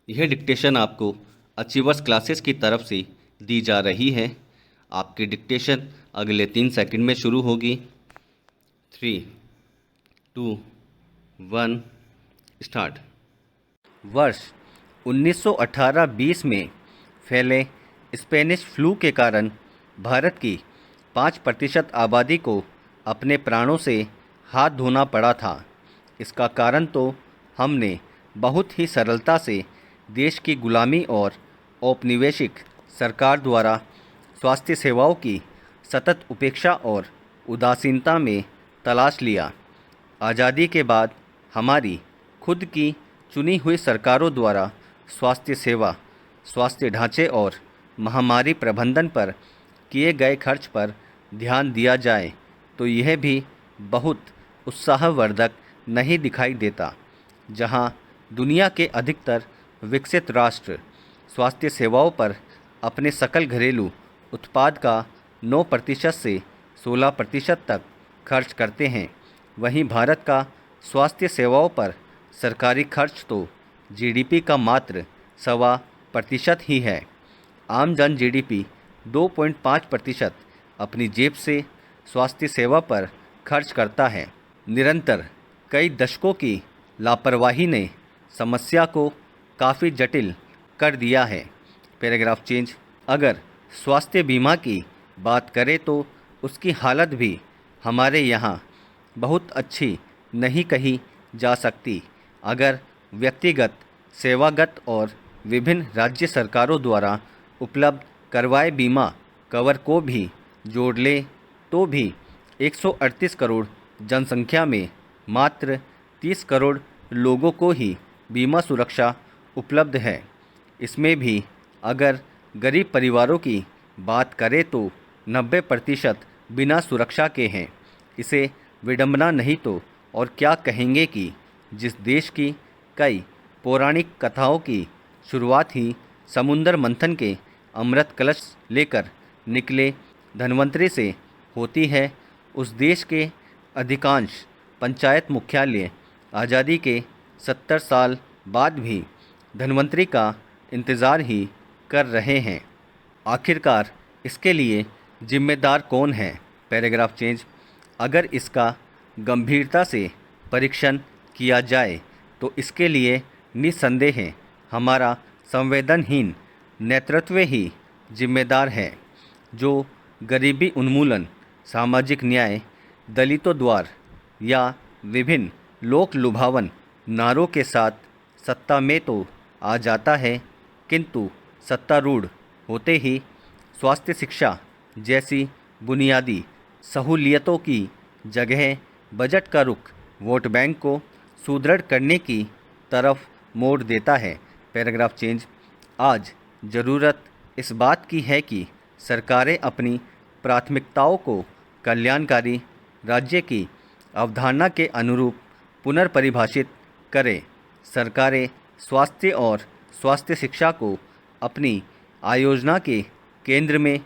यह डिक्टेशन आपको achievers classes की तरफ से दी जा रही है। आपकी डिक्टेशन अगले 3 सेकंड में शुरू होगी। 3, 2, 1 स्टार्ट। वर्ष 1918-20 में फैले स्पेनिश फ्लू के कारण भारत की 5% आबादी को अपने प्राणों से हाथ धोना पड़ा था। इसका कारण तो हमने बहुत ही सरलता से देश की गुलामी और औपनिवेशिक सरकार द्वारा स्वास्थ्य सेवाओं की सतत उपेक्षा और उदासीनता में तलाश लिया। आज़ादी के बाद हमारी खुद की चुनी हुई सरकारों द्वारा स्वास्थ्य सेवा, स्वास्थ्य ढांचे और महामारी प्रबंधन पर किए गए खर्च पर ध्यान दिया जाए तो यह भी बहुत उत्साहवर्धक नहीं दिखाई देता। जहां दुनिया के अधिकतर विकसित राष्ट्र स्वास्थ्य सेवाओं पर अपने सकल घरेलू उत्पाद का 9% से 16% तक खर्च करते हैं, वहीं भारत का स्वास्थ्य सेवाओं पर सरकारी खर्च तो जीडीपी का मात्र 1.25% ही है। आम जन जीडीपी 2.5% अपनी जेब से स्वास्थ्य सेवा पर खर्च करता है। निरंतर कई दशकों की लापरवाही ने समस्या को काफ़ी जटिल कर दिया है। Paragraph change. अगर स्वास्थ्य बीमा की बात करें तो उसकी हालत भी हमारे यहाँ बहुत अच्छी नहीं कही जा सकती। अगर व्यक्तिगत, सेवागत और विभिन्न राज्य सरकारों द्वारा उपलब्ध करवाए बीमा कवर को भी जोड़ लें तो भी 138 करोड़ जनसंख्या में मात्र 30 करोड़ लोगों को ही बीमा सुरक्षा उपलब्ध है। इसमें भी अगर गरीब परिवारों की बात करें तो 90% बिना सुरक्षा के हैं। इसे विडंबना नहीं तो और क्या कहेंगे कि जिस देश की कई पौराणिक कथाओं की शुरुआत ही समुद्र मंथन के अमृत कलश लेकर निकले धन्वंतरि से होती है, उस देश के अधिकांश पंचायत मुख्यालय आज़ादी के 70 साल बाद भी धन्वंतरि का इंतज़ार ही कर रहे हैं। आखिरकार इसके लिए जिम्मेदार कौन है? Paragraph change. अगर इसका गंभीरता से परीक्षण किया जाए तो इसके लिए निस्संदेह हमारा संवेदनहीन नेतृत्व ही जिम्मेदार है, जो गरीबी उन्मूलन, सामाजिक न्याय, दलितों द्वार या विभिन्न लोक लुभावन नारों के साथ सत्ता में तो आ जाता है, किंतु सत्तारूढ़ होते ही स्वास्थ्य शिक्षा जैसी बुनियादी सहूलियतों की जगह बजट का रुख वोट बैंक को सुदृढ़ करने की तरफ मोड़ देता है। Paragraph change. आज ज़रूरत इस बात की है कि सरकारें अपनी प्राथमिकताओं को कल्याणकारी राज्य की अवधारणा के अनुरूप पुनर्परिभाषित करें। सरकारें स्वास्थ्य और स्वास्थ्य शिक्षा को अपनी आयोजना के केंद्र में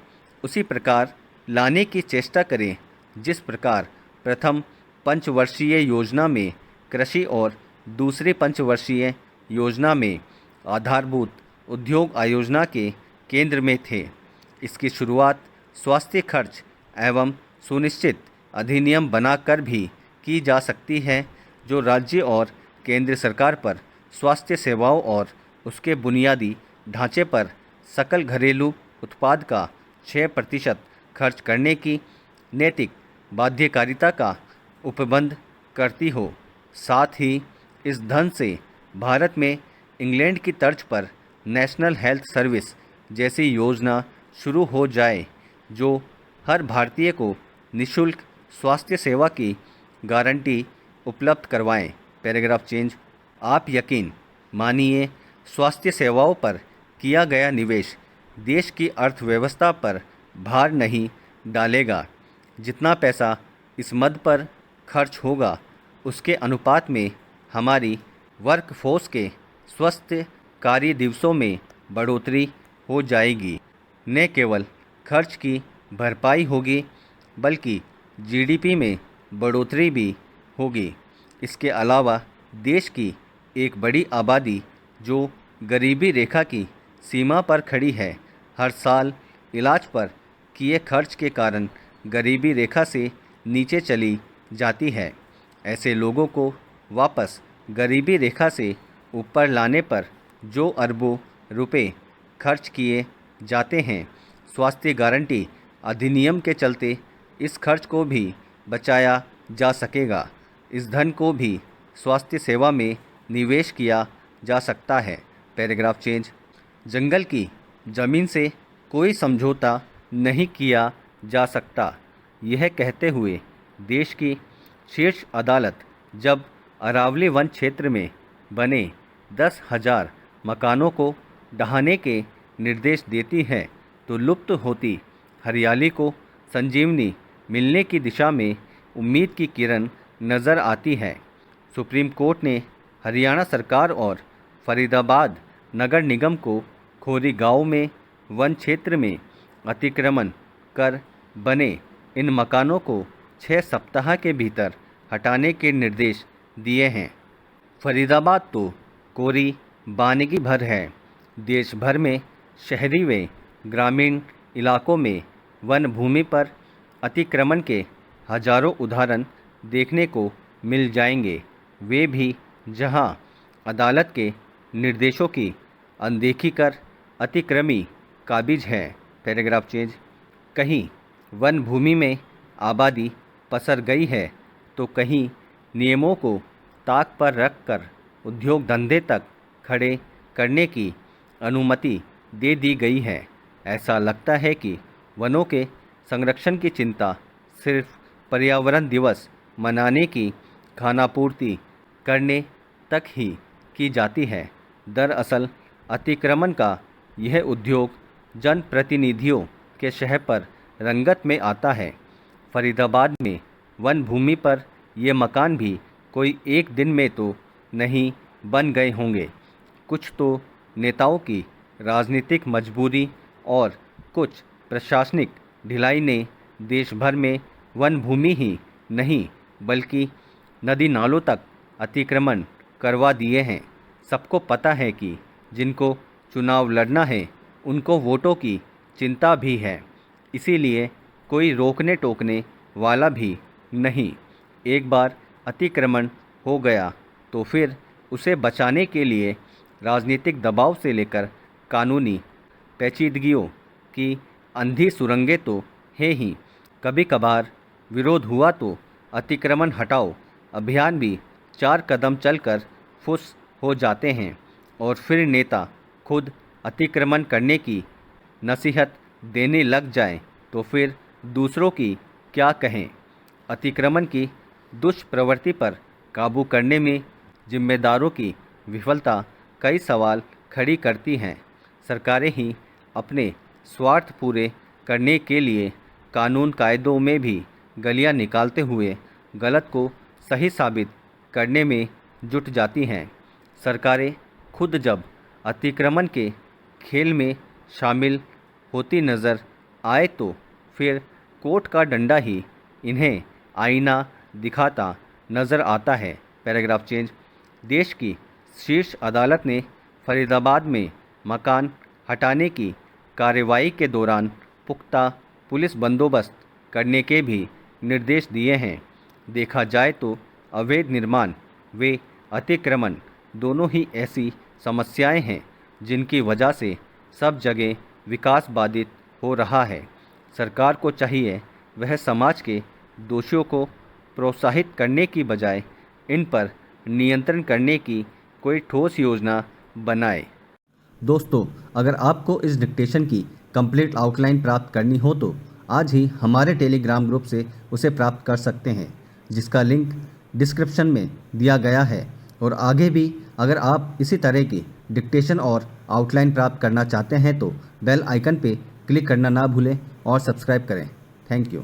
उसी प्रकार लाने की चेष्टा करें जिस प्रकार प्रथम पंचवर्षीय योजना में कृषि और दूसरी पंचवर्षीय योजना में आधारभूत उद्योग आयोजना के केंद्र में थे। इसकी शुरुआत स्वास्थ्य खर्च एवं सुनिश्चित अधिनियम बनाकर भी की जा सकती है, जो राज्य और केंद्र सरकार पर स्वास्थ्य सेवाओं और उसके बुनियादी ढांचे पर सकल घरेलू उत्पाद का 6% खर्च करने की नैतिक बाध्यकारिता का उपबंध करती हो। साथ ही इस धन से भारत में इंग्लैंड की तर्ज पर नेशनल हेल्थ सर्विस जैसी योजना शुरू हो जाए, जो हर भारतीय को निःशुल्क स्वास्थ्य सेवा की गारंटी उपलब्ध करवाएं। Paragraph change. आप यकीन मानिए, स्वास्थ्य सेवाओं पर किया गया निवेश देश की अर्थव्यवस्था पर भार नहीं डालेगा। जितना पैसा इस मद पर खर्च होगा, उसके अनुपात में हमारी वर्कफोर्स के स्वस्थ कार्य दिवसों में बढ़ोतरी हो जाएगी। न केवल खर्च की भरपाई होगी, बल्कि जीडीपी में बढ़ोतरी भी होगी। इसके अलावा देश की एक बड़ी आबादी जो गरीबी रेखा की सीमा पर खड़ी है। हर साल इलाज पर किए खर्च के कारण गरीबी रेखा से नीचे चली जाती है। ऐसे लोगों को वापस गरीबी रेखा से ऊपर लाने पर जो अरबों रुपए खर्च किए जाते हैं, स्वास्थ्य गारंटी अधिनियम के चलते इस खर्च को भी बचाया जा सकेगा। इस धन को भी स्वास्थ्य सेवा में निवेश किया जा सकता है। Paragraph change. जंगल की ज़मीन से कोई समझौता नहीं किया जा सकता। यह कहते हुए देश की शीर्ष अदालत जब अरावली वन क्षेत्र में बने 10,000 मकानों को ढहाने के निर्देश देती है तो लुप्त होती हरियाली को संजीवनी मिलने की दिशा में उम्मीद की किरण नज़र आती है। सुप्रीम कोर्ट ने हरियाणा सरकार और फरीदाबाद नगर निगम को खोरी गांव में वन क्षेत्र में अतिक्रमण कर बने इन मकानों को 6 सप्ताह के भीतर हटाने के निर्देश दिए हैं। फरीदाबाद तो कोरी बानगी भर है। देश भर में शहरी व ग्रामीण इलाकों में वन भूमि पर अतिक्रमण के हजारों उदाहरण देखने को मिल जाएंगे, वे भी जहां अदालत के निर्देशों की अनदेखी कर अतिक्रमी काबिज है। Paragraph change. कहीं वन भूमि में आबादी पसर गई है तो कहीं नियमों को ताक पर रखकर उद्योग धंधे तक खड़े करने की अनुमति दे दी गई है। ऐसा लगता है कि वनों के संरक्षण की चिंता सिर्फ पर्यावरण दिवस मनाने की खानापूर्ति करने तक ही की जाती है। दरअसल अतिक्रमण का यह उद्योग जनप्रतिनिधियों के शह पर रंगत में आता है। फरीदाबाद में वन भूमि पर ये मकान भी कोई एक दिन में तो नहीं बन गए होंगे। कुछ तो नेताओं की राजनीतिक मजबूरी और कुछ प्रशासनिक ढिलाई ने देश भर में वन भूमि ही नहीं बल्कि नदी नालों तक अतिक्रमण करवा दिए हैं। सबको पता है कि जिनको चुनाव लड़ना है उनको वोटों की चिंता भी है, इसीलिए कोई रोकने टोकने वाला भी नहीं। एक बार अतिक्रमण हो गया तो फिर उसे बचाने के लिए राजनीतिक दबाव से लेकर कानूनी पेचीदगियों की अंधी सुरंगें तो है ही। कभी कभार विरोध हुआ तो अतिक्रमण हटाओ अभियान भी 4 कदम चलकर फुस हो जाते हैं और फिर नेता खुद अतिक्रमण करने की नसीहत देने लग जाएं तो फिर दूसरों की क्या कहें। अतिक्रमण की दुष्प्रवृत्ति पर काबू करने में जिम्मेदारों की विफलता कई सवाल खड़ी करती हैं। सरकारें ही अपने स्वार्थ पूरे करने के लिए कानून कायदों में भी गलियां निकालते हुए गलत को सही साबित करने में जुट जाती हैं। सरकारें खुद जब अतिक्रमण के खेल में शामिल होती नज़र आए तो फिर कोर्ट का डंडा ही इन्हें आईना दिखाता नज़र आता है। Paragraph change. देश की शीर्ष अदालत ने फरीदाबाद में मकान हटाने की कार्रवाई के दौरान पुख्ता पुलिस बंदोबस्त करने के भी निर्देश दिए हैं। देखा जाए तो अवैध निर्माण व अतिक्रमण दोनों ही ऐसी समस्याएं हैं जिनकी वजह से सब जगह विकास बाधित हो रहा है। सरकार को चाहिए वह समाज के दोषियों को प्रोत्साहित करने की बजाय इन पर नियंत्रण करने की कोई ठोस योजना बनाए। दोस्तों, अगर आपको इस डिक्टेशन की कंप्लीट आउटलाइन प्राप्त करनी हो तो आज ही हमारे टेलीग्राम ग्रुप से उसे प्राप्त कर सकते हैं, जिसका लिंक डिस्क्रिप्शन में दिया गया है। और आगे भी अगर आप इसी तरह की डिक्टेशन और आउटलाइन प्राप्त करना चाहते हैं तो बेल आइकन पे क्लिक करना ना भूलें और सब्सक्राइब करें। Thank you.